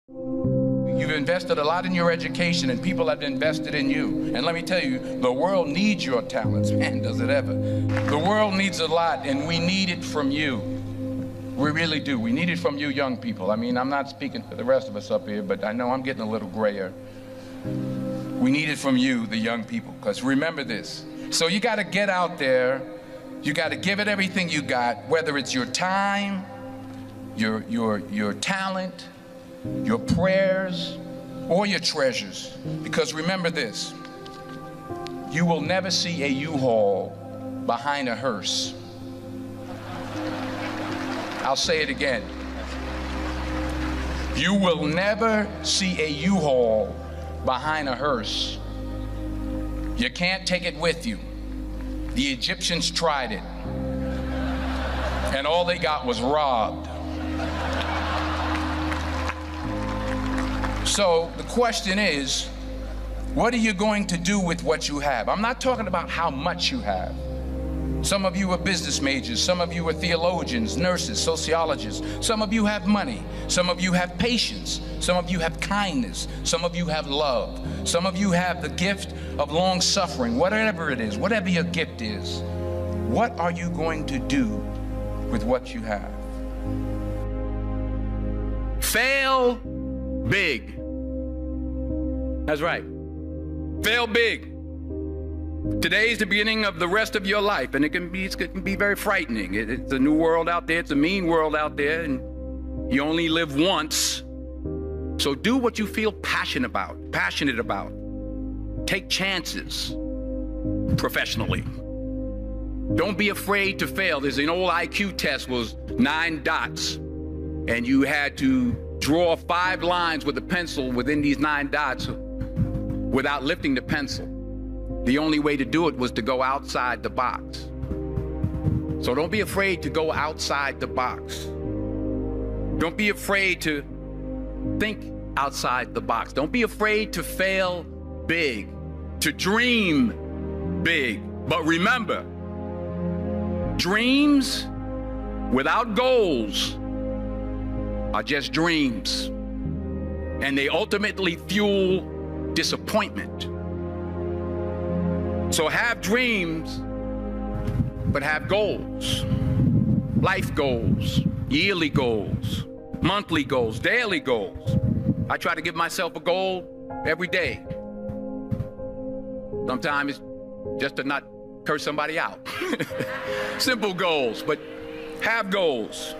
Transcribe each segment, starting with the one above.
You've invested a lot in your education, and people have invested in you. And let me tell you, the world needs your talents. Man, does it ever. The world needs a lot, and we need it from you. We really do. We need it from you young people. I mean, I'm not speaking for the rest of us up here, but I know I'm getting a little grayer. We need it from you, the young people, because remember this. So you got to get out there. You got to give it everything you got, whether it's your time, your talent, your prayers, or your treasures. Because remember this, you will never see a U-Haul behind a hearse. I'll say it again. You will never see a U-Haul behind a hearse. You can't take it with you. The Egyptians tried it, and all they got was robbed. So the question is, what are you going to do with what you have? I'm not talking about how much you have. Some of you are business majors, some of you are theologians, nurses, sociologists. Some of you have money, some of you have patience, some of you have kindness, some of you have love, some of you have the gift of long suffering. Whatever it is, whatever your gift is, what are you going to do with what you have? Fail big. That's right. Fail big. Today is the beginning of the rest of your life, and it can be very frightening. It's a new world out there. It's a mean world out there, and you only live once. So do what you feel passionate about. Take chances professionally. Don't be afraid to fail. There's an old IQ test, was 9 dots, and you had to draw 5 lines with a pencil within these 9 dots without lifting the pencil. The only way to do it was to go outside the box. So don't be afraid to go outside the box. Don't be afraid to think outside the box. Don't be afraid to fail big, to dream big. But remember, dreams without goals are just dreams, and they ultimately fuel disappointment. So have dreams, but have goals. Life goals, yearly goals, monthly goals, daily goals. I try to give myself a goal every day. Sometimes it's just to not curse somebody out. Simple goals, but have goals.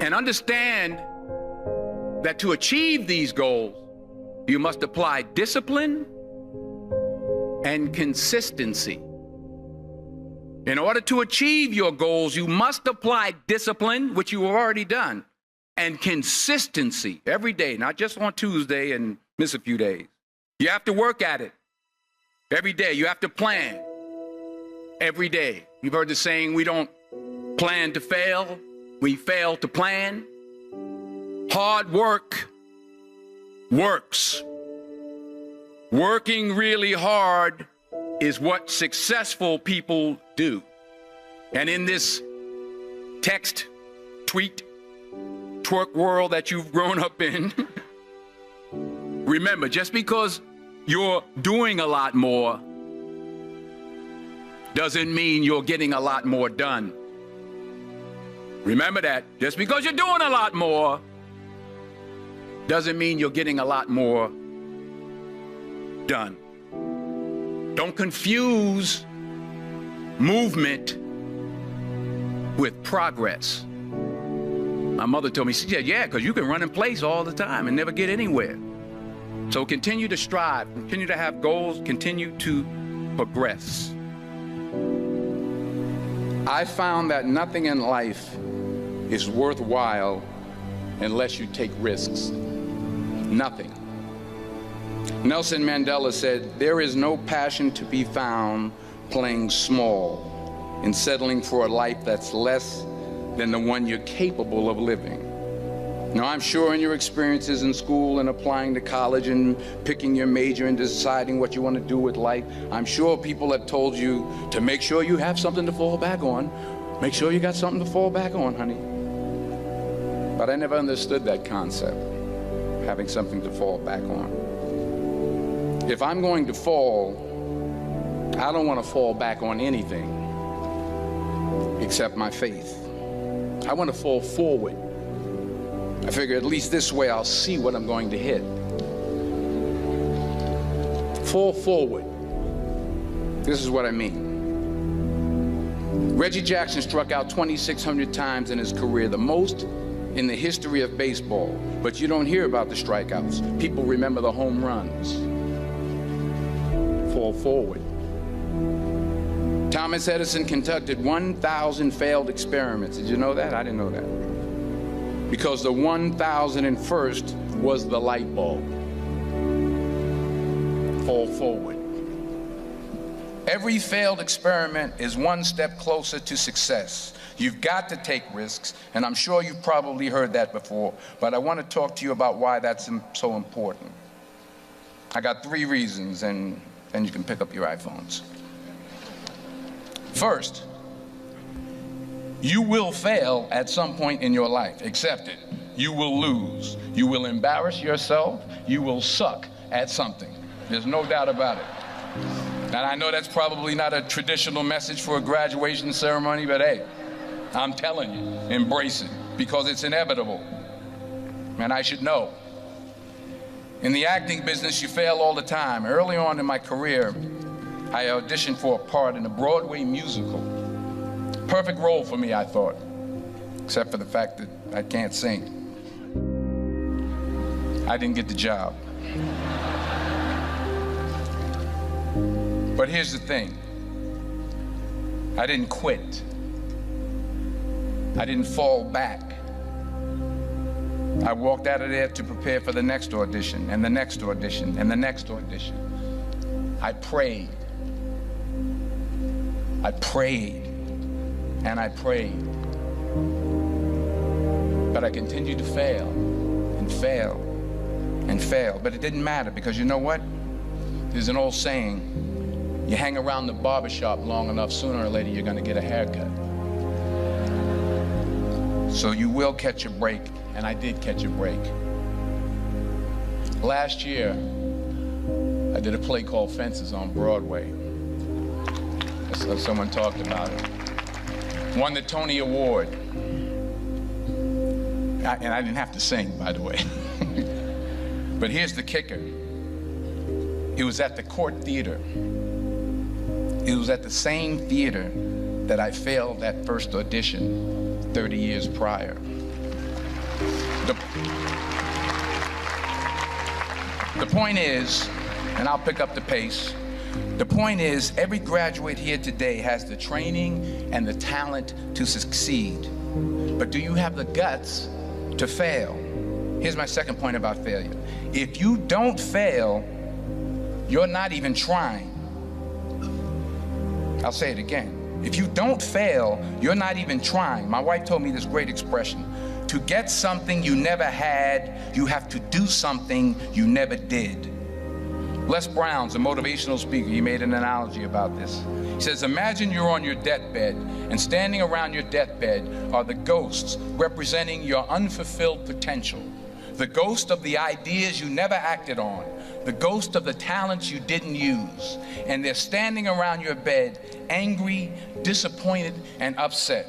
And understand that to achieve these goals, you must apply discipline and consistency. In order to achieve your goals, you must apply discipline, which you have already done, and consistency every day, not just on Tuesday and miss a few days. You have to work at it every day. You have to plan every day. You've heard the saying, we don't plan to fail, we fail to plan. Hard work works. Working really hard is what successful people do. And in this text, tweet, twerk world that you've grown up in, remember, just because you're doing a lot more doesn't mean you're getting a lot more done. Remember that. Just because you're doing a lot more doesn't mean you're getting a lot more done. Don't confuse movement with progress. My mother told me, she said, yeah, because you can run in place all the time and never get anywhere. So continue to strive, continue to have goals, continue to progress. I found that nothing in life is worthwhile unless you take risks. Nothing. Nelson Mandela said, there is no passion to be found playing small and settling for a life that's less than the one you're capable of living. Now, I'm sure in your experiences in school and applying to college and picking your major and deciding what you want to do with life, I'm sure people have told you to make sure you have something to fall back on. Make sure you got something to fall back on, honey. But I never understood that concept, having something to fall back on. If I'm going to fall, I don't want to fall back on anything except my faith. I want to fall forward. I figure at least this way I'll see what I'm going to hit. Fall forward. This is what I mean. Reggie Jackson struck out 2,600 times in his career, the most in the history of baseball. But you don't hear about the strikeouts. People remember the home runs. Fall forward. Thomas Edison conducted 1,000 failed experiments. Did you know that? I didn't know that. Because the 1,001st was the light bulb. Fall forward. Every failed experiment is one step closer to success. You've got to take risks, and I'm sure you've probably heard that before, but I want to talk to you about why that's so important. I got 3 reasons, and then you can pick up your iPhones. First, you will fail at some point in your life. Accept it. You will lose. You will embarrass yourself. You will suck at something. There's no doubt about it. And I know that's probably not a traditional message for a graduation ceremony, but hey, I'm telling you, embrace it, because it's inevitable. And I should know. In the acting business, you fail all the time. Early on in my career, I auditioned for a part in a Broadway musical. Perfect role for me, I thought, except for the fact that I can't sing. I didn't get the job. But here's the thing. I didn't quit. I didn't fall back. I walked out of there to prepare for the next audition, and the next audition, and the next audition. I prayed. I prayed, and I prayed. But I continued to fail, and fail, and fail. But it didn't matter, because you know what? There's an old saying, you hang around the barbershop long enough, sooner or later you're going to get a haircut. So you will catch a break, and I did catch a break. Last year, I did a play called Fences on Broadway. Someone talked about it. Won the Tony Award. And I didn't have to sing, by the way. But here's the kicker. It was at the Court Theater. It was at the same theater that I failed that first audition 30 years prior. The point is, and I'll pick up the pace, the point is, every graduate here today has the training and the talent to succeed. But do you have the guts to fail? Here's my second point about failure. If you don't fail, you're not even trying. I'll say it again. If you don't fail, you're not even trying. My wife told me this great expression. To get something you never had, you have to do something you never did. Les Brown's a motivational speaker. He made an analogy about this. He says, imagine you're on your deathbed, and standing around your deathbed are the ghosts representing your unfulfilled potential. The ghost of the ideas you never acted on. The ghost of the talents you didn't use. And they're standing around your bed, angry, disappointed, and upset.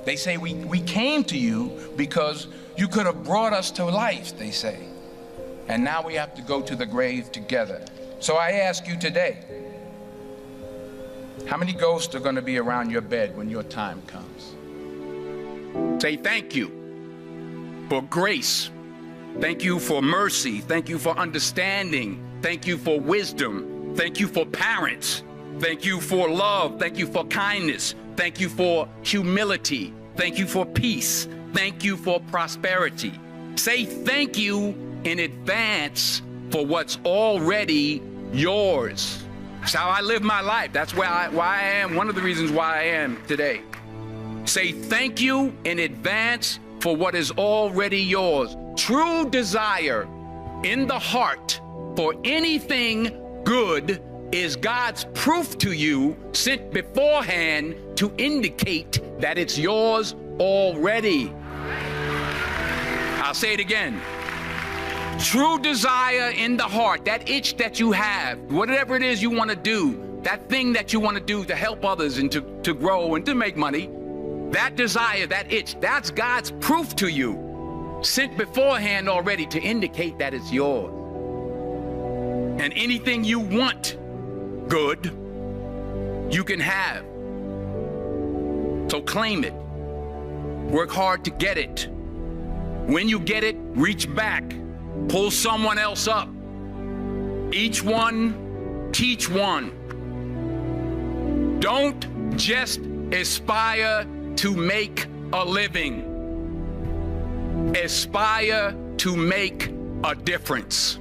They say, we came to you because you could have brought us to life, they say. And now we have to go to the grave together. So I ask you today, how many ghosts are going to be around your bed when your time comes? Say thank you for grace. Thank you for mercy. Thank you for understanding. Thank you for wisdom. Thank you for parents. Thank you for love. Thank you for kindness. Thank you for humility. Thank you for peace. Thank you for prosperity. Say thank you in advance for what's already yours. That's how I live my life. That's why I am, one of the reasons why I am today. Say thank you in advance for what is already yours. True desire in the heart for anything good is God's proof to you sent beforehand to indicate that it's yours already. I'll say it again. True desire in the heart, that itch that you have, whatever it is you want to do, that thing that you want to do to help others and to grow and to make money, that desire, that itch, that's God's proof to you, sent beforehand already to indicate that it's yours. And anything you want good, you can have. So claim it. Work hard to get it. When you get it, reach back. Pull someone else up. Each one, teach one. Don't just aspire to make a living. Aspire to make a difference.